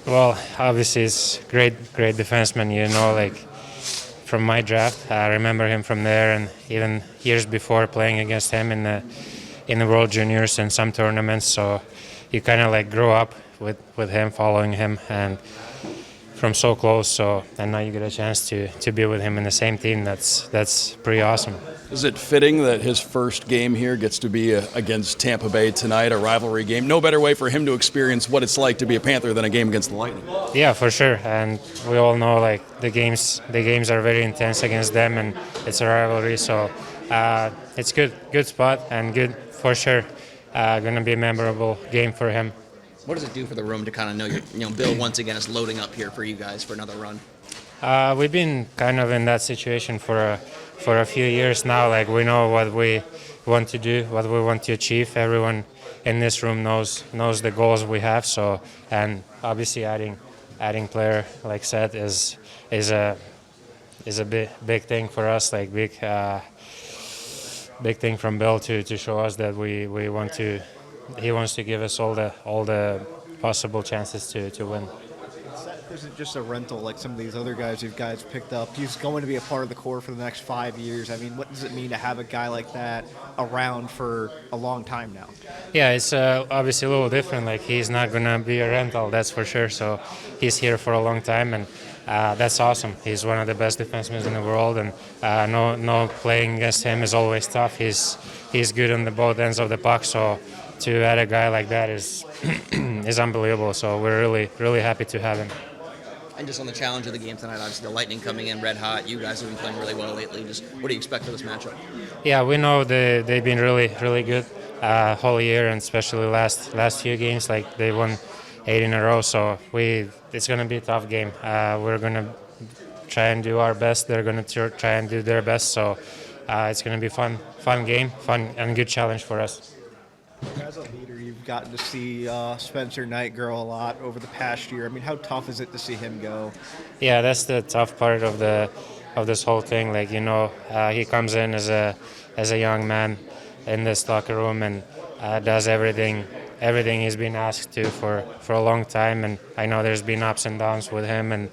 Well, obviously, he's great defenseman. Like from my draft, I remember him from there, and even years before playing against him in the World Juniors and some tournaments. So you kind of like grow up with him, following him, and from so close. So and now you get a chance to be with him in the same team. That's pretty awesome. Is it fitting that his first game here gets to be against Tampa Bay tonight, a rivalry game? No better way for him to experience what it's like to be a Panther than a game against the Lightning. Yeah, for sure. And we all know like the games are very intense against them, and it's a rivalry. So it's good spot and good for sure. Gonna be a memorable game for him. What does it do for the room to kind of know Bill once again is loading up here for you guys for another run? We've been kind of in that situation for a few years now. Like we know what we want to do, what we want to achieve. Everyone in this room knows the goals we have. So and obviously adding player like Seth is a big thing for us. Like big thing from Bill to show us that we want to. He wants to give us all the possible chances to win. Seth isn't just a rental like some of these other guys you guys picked up. He's going to be a part of the core for the next 5 years. I mean, what does it mean to have a guy like that around for a long time now? Yeah, it's obviously a little different. Like he's not gonna be a rental, that's for sure. So he's here for a long time, and that's awesome. He's one of the best defensemen in the world, and no playing against him is always tough. He's good on the both ends of the puck. So to add a guy like that is is unbelievable. So we're really happy to have him. And just on the challenge of the game tonight, obviously the Lightning coming in red hot. You guys have been playing really well lately. Just what do you expect for this matchup? Yeah, we know they've been really good whole year, and especially last few games. Like they won 8 in a row. So it's gonna be a tough game. We're gonna try and do our best. They're gonna try and do their best. So it's gonna be fun game, fun and good challenge for us. As a leader, you've gotten to see Spencer Knight grow a lot over the past year. I mean, how tough is it to see him go? Yeah, that's the tough part of this whole thing. Like he comes in as a young man in this locker room and does everything he's been asked to for a long time. And I know there's been ups and downs with him, and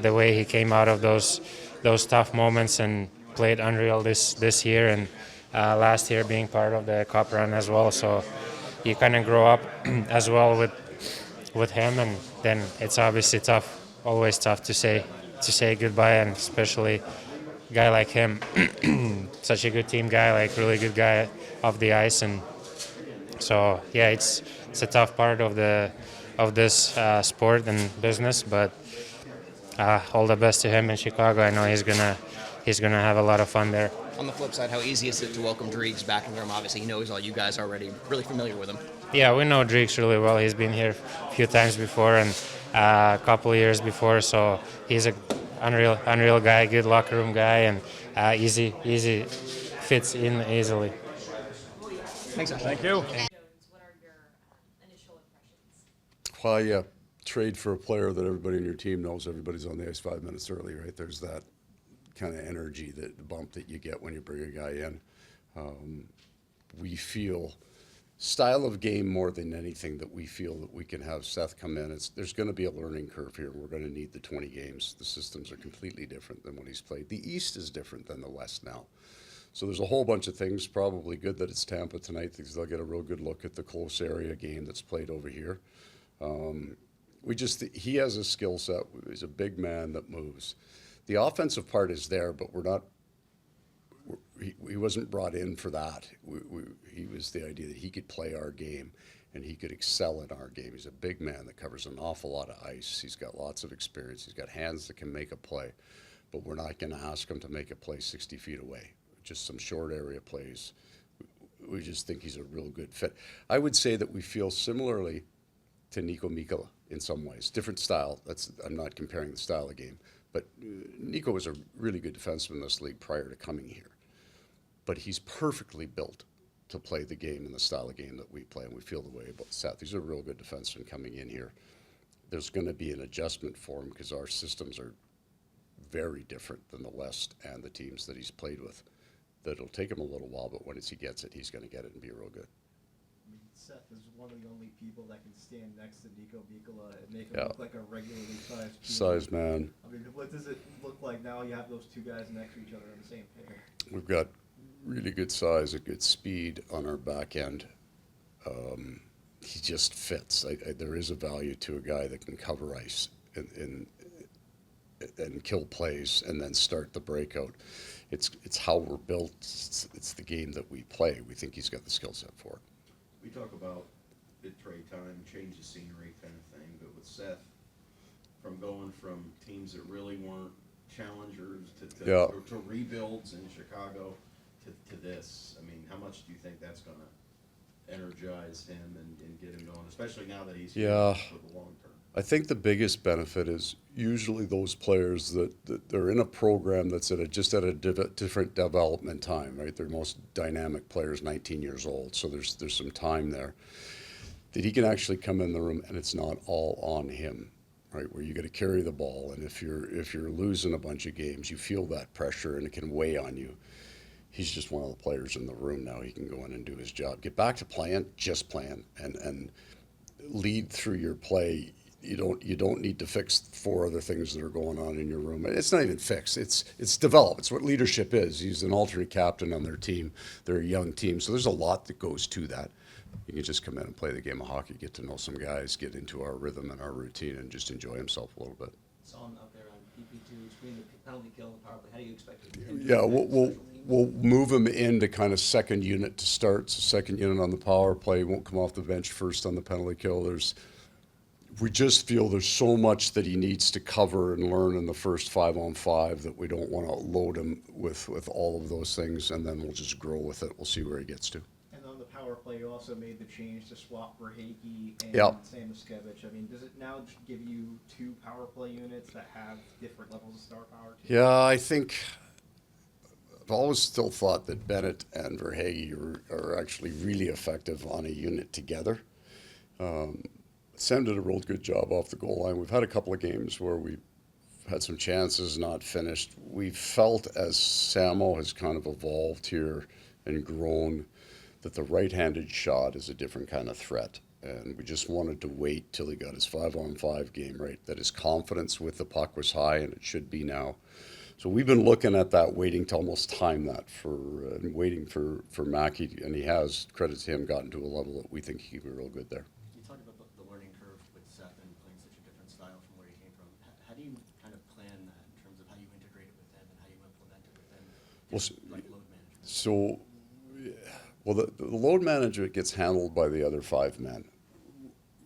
the way he came out of those tough moments and played unreal this year, and last year being part of the cup run as well. So you kind of grow up as well with him, and then it's obviously always tough to say goodbye, and especially a guy like him, such a good team guy, like really good guy off the ice. And so yeah, it's a tough part of this sport and business, but all the best to him in Chicago. I know he's gonna have a lot of fun there. On the flip side, how easy is it to welcome Dreeks back in the room? Obviously, he knows all you guys already, really familiar with him. Yeah, we know Dreeks really well. He's been here a few times before and a couple of years before, so he's a unreal guy, good locker room guy, and easy fits in easily. Thanks, Ash. Thank you. What are your initial impressions? Well, yeah, trade for a player that everybody in your team knows everybody's on the ice 5 minutes early, right? There's that kind of energy, the bump that you get when you bring a guy in. We feel style of game more than anything that we feel that we can have Seth come in. There's going to be a learning curve here. We're going to need the 20 games. The systems are completely different than what he's played. The East is different than the West now. So there's a whole bunch of things. Probably good that it's Tampa tonight because they'll get a real good look at the close area game that's played over here. He has a skill set. He's a big man that moves. The offensive part is there, but he wasn't brought in for that. He was the idea that he could play our game and he could excel in our game. He's a big man that covers an awful lot of ice. He's got lots of experience. He's got hands that can make a play, but we're not going to ask him to make a play 60 feet away. Just some short area plays. We just think he's a real good fit. I would say that we feel similarly to Nico Mikkola in some ways. Different style. I'm not comparing the style of game. But Nico was a really good defenseman in this league prior to coming here. But he's perfectly built to play the game in the style of game that we play, and we feel the way about Seth. He's a real good defenseman coming in here. There's going to be an adjustment for him because our systems are very different than the West and the teams that he's played with. That'll take him a little while, but once he gets it, he's going to get it and be real good. Seth is one of the only people that can stand next to Nico Mikkola and make him Yeah. look like a regularly sized Size man. I mean, what does it look like now you have those two guys next to each other on the same pair? We've got really good size and good speed on our back end. He just fits. There is a value to a guy that can cover ice and kill plays and then start the breakout. It's how we're built. It's the game that we play. We think he's got the skill set for it. We talk about it trade time, change of scenery kind of thing, but with Seth, going from teams that really weren't challengers to rebuilds in Chicago to this, I mean, how much do you think that's going to energize him and get him going, especially now that he's here for the long term? I think the biggest benefit is usually those players that they're in a program that's at a different development time, right? They're most dynamic players, 19 years old, so there's some time there that he can actually come in the room and it's not all on him, right? Where you got to carry the ball, and if you're losing a bunch of games, you feel that pressure and it can weigh on you. He's just one of the players in the room now. He can go in and do his job, get back to playing, just playing, and lead through your play. You don't need to fix 4 other things that are going on in your room. It's not even fixed. It's develop. It's what leadership is. He's an alternate captain on their team. They're a young team, so there's a lot that goes to that. You can just come in and play the game of hockey, get to know some guys, get into our rhythm and our routine, and just enjoy himself a little bit. Saw him out there on PP2, screen the penalty kill, the power play. How do you expect him to Yeah, we'll move him into kind of second unit to start. So second unit on the power play. He won't come off the bench first on the penalty kill. We just feel there's so much that he needs to cover and learn in the first 5-on-5 that we don't want to load him with all of those things, and then we'll just grow with it. We'll see where he gets to. And on the power play, you also made the change to swap Verhaeghe and Yep. Samoskevich. I mean, does it now just give you 2 power play units that have different levels of star power? Too? Yeah, I think I've always still thought that Bennett and Verhaeghe are actually really effective on a unit together. Sam did a real good job off the goal line. We've had a couple of games where we've had some chances not finished. We felt as Samo has kind of evolved here and grown that the right-handed shot is a different kind of threat. And we just wanted to wait till he got his 5-on-5 game right, that his confidence with the puck was high, and it should be now. So we've been looking at that, waiting to almost time that waiting for Mackey, and he has, credit to him, gotten to a level that we think he can be real good there. You talked about the learning curve with Seth and playing such a different style from where he came from. How do you kind of plan that in terms of how you integrate it with him and how you implement it with him, like load management? So, the load management gets handled by the other 5 men.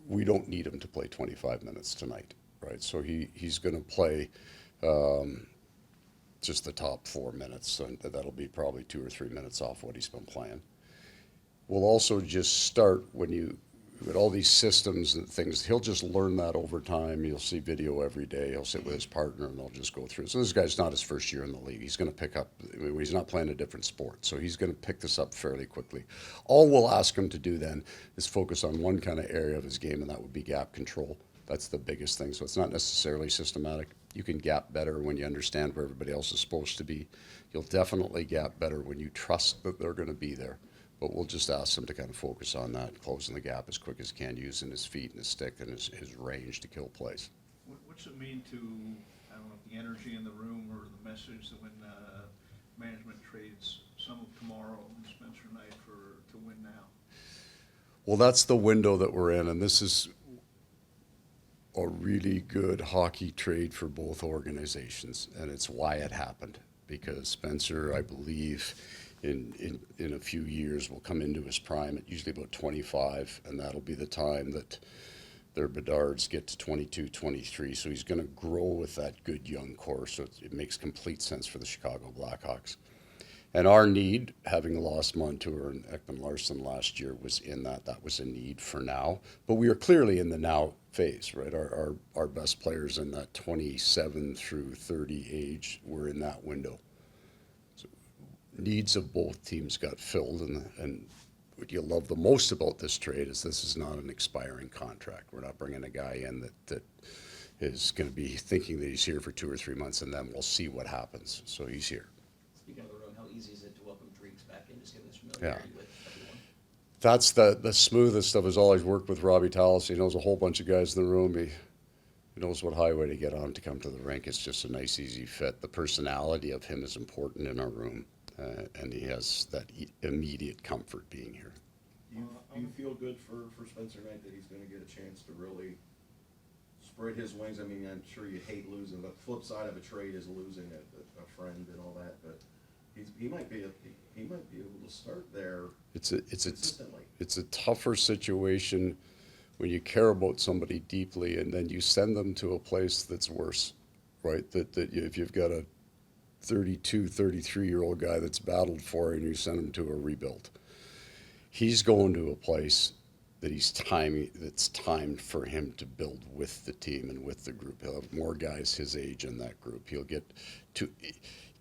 We don't need him to play 25 minutes tonight, right? So he's going to play just the top 4 minutes, and that'll be probably 2 or 3 minutes off what he's been playing. We'll also just start with all these systems and things. He'll just learn that over time. You'll see video every day. He'll sit with his partner and they'll just go through. So this guy's not his first year in the league. He's going to pick up. He's not playing a different sport, so he's going to pick this up fairly quickly. All we'll ask him to do then is focus on one kind of area of his game, and that would be gap control. That's the biggest thing. So it's not necessarily systematic. You can gap better when you understand where everybody else is supposed to be. You'll definitely gap better when you trust that they're going to be there. But we'll just ask him to kind of focus on that, closing the gap as quick as he can, using his feet and his stick and his range to kill plays. What's it mean to, I don't know, the energy in the room or the message that when management trades some of tomorrow and Spencer Knight to win now? Well, that's the window that we're in, and this is a really good hockey trade for both organizations, and it's why it happened. Because Spencer, I believe, in a few years will come into his prime at usually about 25, and that'll be the time that their Bedards get to 22, 23. So he's going to grow with that good young core, so it makes complete sense for the Chicago Blackhawks. And our need, having lost Montour and Ekman Larsson last year, was in that. That was a need for now. But we are clearly in the now phase, right? Our best players in that 27 through 30 age were in that window. So needs of both teams got filled, and what you love the most about this trade is this is not an expiring contract. We're not bringing a guy in that is going to be thinking that he's here for 2 or 3 months, and then we'll see what happens. So he's here. Speaking of the room, how easy is it to welcome Dreeks back in, just given his familiarity with everyone? That's the smoothest of his all. He's worked with Robbie Tallis. He knows a whole bunch of guys in the room. He knows what highway to get on to come to the rink. It's just a nice, easy fit. The personality of him is important in our room, and he has that immediate comfort being here. Do you feel good for Spencer Knight that he's going to get a chance to really spread his wings? I mean, I'm sure you hate losing. The flip side of a trade is losing a friend and all that, but he might be able to start there. It's a tougher situation when you care about somebody deeply and then you send them to a place that's worse, right? If you've got a 32, 33-year-old guy that's battled for you and you send him to a rebuild, he's going to a place that that's timed for him to build with the team and with the group. He'll have more guys his age in that group. He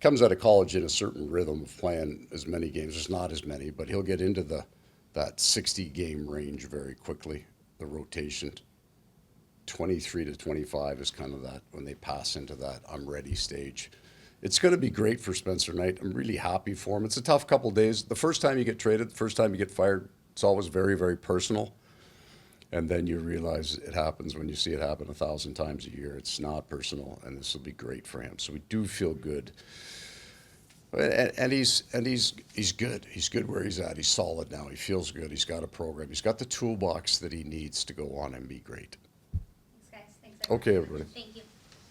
comes out of college in a certain rhythm of playing as many games. There's not as many, but he'll get into that 60-game range very quickly. The rotation, 23 to 25 is kind of that when they pass into that I'm ready stage. It's going to be great for Spencer Knight. I'm really happy for him. It's a tough couple days. The first time you get traded, the first time you get fired, it's always very, very personal. And then you realize it happens when you see it happen 1,000 times a year. It's not personal, and this will be great for him. So we do feel good. And he's good. He's good where he's at. He's solid now. He feels good. He's got a program. He's got the toolbox that he needs to go on and be great. Thanks, guys. Thanks, everyone. Okay, everybody. Thank you.